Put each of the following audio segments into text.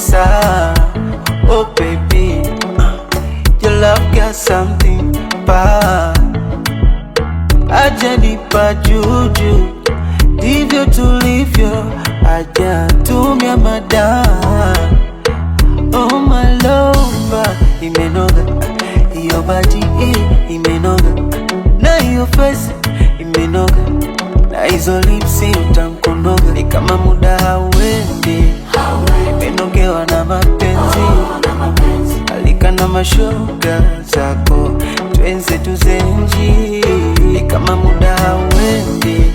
pesa. Oh baby, your love got something bad. Aja nipa juju, ndivyo tulivyo, aja tumia madawa. Oh my lover, imenoga, iyo body imenoga, na iyo face imenoga, na hizo lips utamkonoga. Ni kama muda hauendi, nimenogewa na mapenzi. Alika na mashoga zako, twenze tuzenji. Ni kama muda hauendi,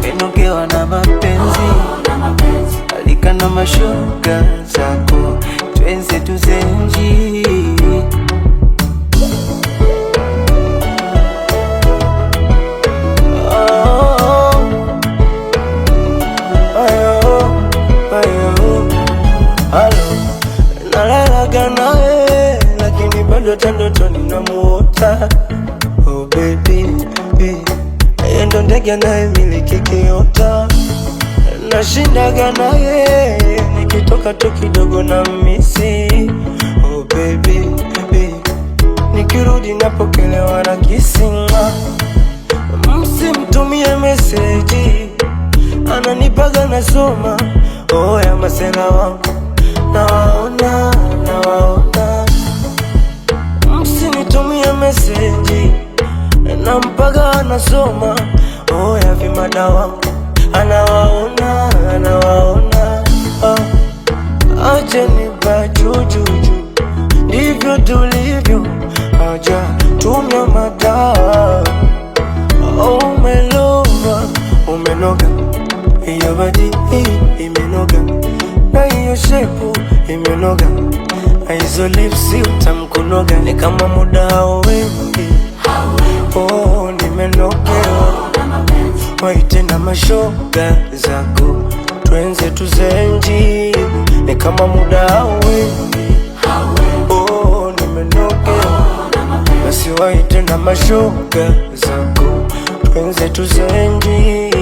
nimenogewa na mapenzi. Alika na mashoga zako, twenze tuzenji. Nalalaga nawe lakini bado tandotoni namuota. Oh baby, yeye ndo ndege anayemiliki kiota. Nashindaga naye nikitoka tu kidogo na misi. Oh baby, nikirudi napokelewa na kisinga. Msimtumie meseji, ananipaga nasoma. Oh ya masela wangu nawaona. Msinitumie meseji, nampaga anasoma. Oh ya vimada wangu anawaona. Oh, acha nipa juju, ndivyo tulivyo, aja tumia madawa. Oh my lover, umenoga, iyo body imenoga, na iyo shape imenoga, hizo lips utamkunoga. Ni kama muda hauendi, oh nimenogewa. Waite na mashoga zako, twenze tuzenji. Ni kama muda hauendi, oh nimenogewa. Basi waite na mashoga zako, twenze tuzenji.